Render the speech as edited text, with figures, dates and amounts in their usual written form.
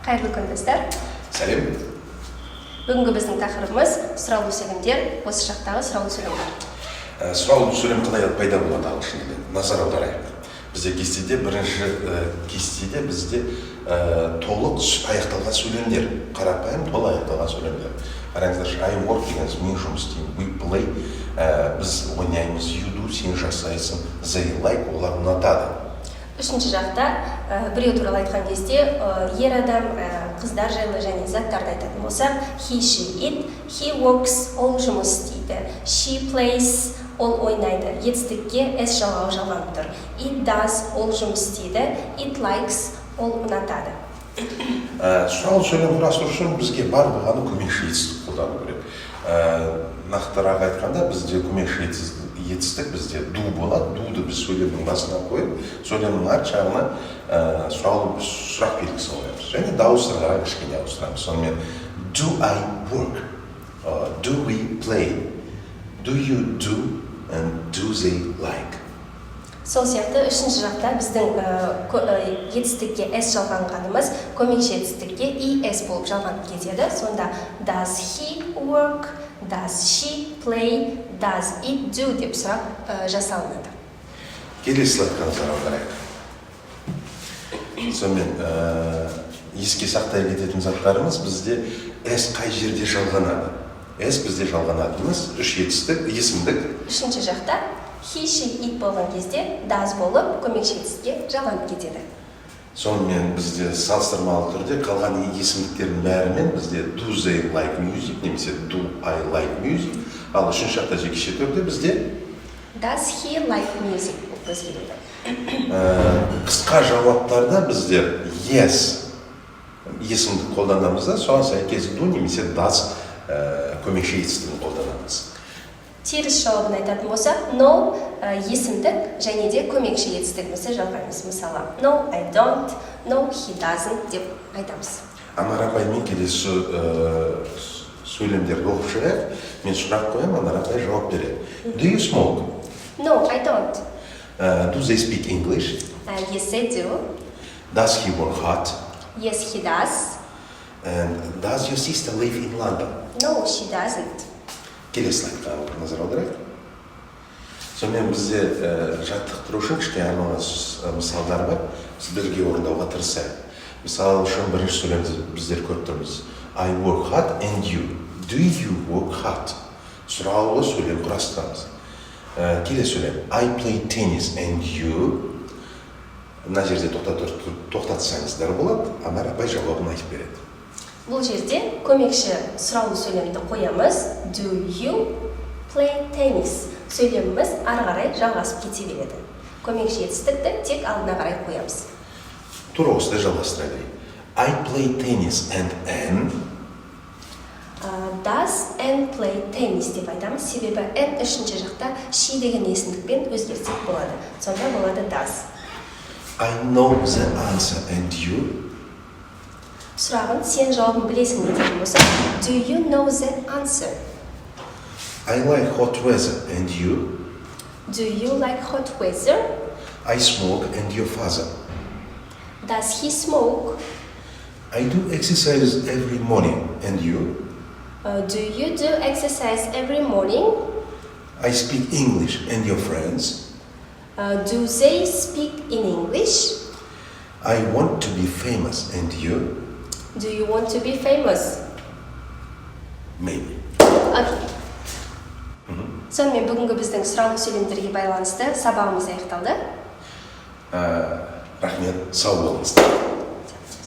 Қайырлы күн достар. Сәлем. Бүгінгі біздің тақырыбымыз сұраулы сөйлемдер, осы жақтағы сұраулы сөйлемдер. Сұраулы сөйлем қалай пайда болады ағылшында? Назар аударайық. Бізде кестеде бірінші кестеде бізде толық аяқталған сөйлемдер, қарапайым толық аяқталған сөйлемдер. Қараңыздар, I work дегеніміз мен жұмыс істеймін, we play, біз ойнаймыз, you do, сен жасайсың, they like, олар ұнатады. Үшінші жақта біреу туралы айтқан кезде ер адам, қыздар жайлы және заттарды айтатын болса, he, she, it, he works, ол жұмыс істейді, she plays, ол ойнайды, етістікке s жалғау жалғанып тұр, it does, ол жұмыс істейді, it likes, ол ұнатады. Сұраулы сөйлем құрастыру үшін бізге бар болғаны көмекші етістік қолдану керек. Нақтырақ айтқанда бізде көмекші етістік бізде do болады, do'ды біз сөйлемнің басына қойып, сөйлемнің арт жағына сұрақ белгісі қоямыз. Және дауыстарға кішкене ауыстырамыз. Сонымен do I work, do we play, do you do, and do they like. Сол сияқты үшінші жақта біздің етістікке s жалғанғанымыз көмекші етістікке es болып жалғанып кетеді. Сонда does he work, does she play, does it do деп сұрақ жасалынады. Келесі слайдқа назар аударайық. Сонымен еске сақтай кететін заттарымыз бізде s қай жерде жалғанады. S бізде жалғанатымыз үш етістік, есімдік. Үшінші жақта he, she, it болған кезде does болып көмекші етістікке жалғанып кетеді. Сонымен бізде салыстырмалы түрде қалған есімдіктердің бәрімен бізде do they like music немесе do I like music. Ал үшінші жақта жекеше түрде бізде does he like music болып өзгереді. Қысқа жауаптарда бізде yes есімдік қолданамыз да, соған сәйкес do немесе does көмекші етістігін қолданамыз. Теріс жауабын айтатын болса, no есімдік және де көмекші етістігімізді жалғаймыз. Мысалы, no, I don't, no, he doesn't деп айтамыз. Анар апаймен келесі сөйлемдерді оқып шығайық. Мен сұрақ қоямын, Анар апай жауап береді. Do you smoke? No, I don't. Do they speak English? Yes, I do. Does he work hard? Yes, he does. And does your sister live in London? No, she doesn't. Келесі слайдқа назар аударайық. Сонымен бізде жаттықтыру үшін кішкене арналған мысалдар бар. Сіздерге орындауға тырысайық. Мысалы үшін бірінші сөйлемді біздер көріп тұрмыз. I work hard and you. Do you work hard? Сұраулы сөйлем құрастырамыз. Келесі сөйлем. I play tennis and you. Мына жерде тоқтатсаңыздар болады. Анар апай жауабын айтып береді. Бұл жерде көмекші сұраулы сөйлемді қоямыз. Do you play tennis? Сөйлеміміз ары қарай жалғасып кете береді. Көмекші етістікті тек алдына қарай қоямыз. Тура осылай жалғастыра берейік. I play tennis and Does and play tennis деп айтамыз. Себебі and үшінші жақта she деген есімдікпен өзгертсек болады. Сонда болады does. I know the answer and you. Сұрағын сен жауабын білесің деген болса, do you know the answer? I like hot weather and you. Do you like hot weather? I smoke and your father. Does he smoke? I do exercise every morning and you. Do you do exercise every morning? I speak English and your friends. Do they speak in English? I want to be famous and you. Do you want to be famous? Maybe. Okay. Сонымен бүгінгі біздің сұраулы сөйлемдерге байланысты сабағымыз аяқталды. Рахмет, сау болыңыздар.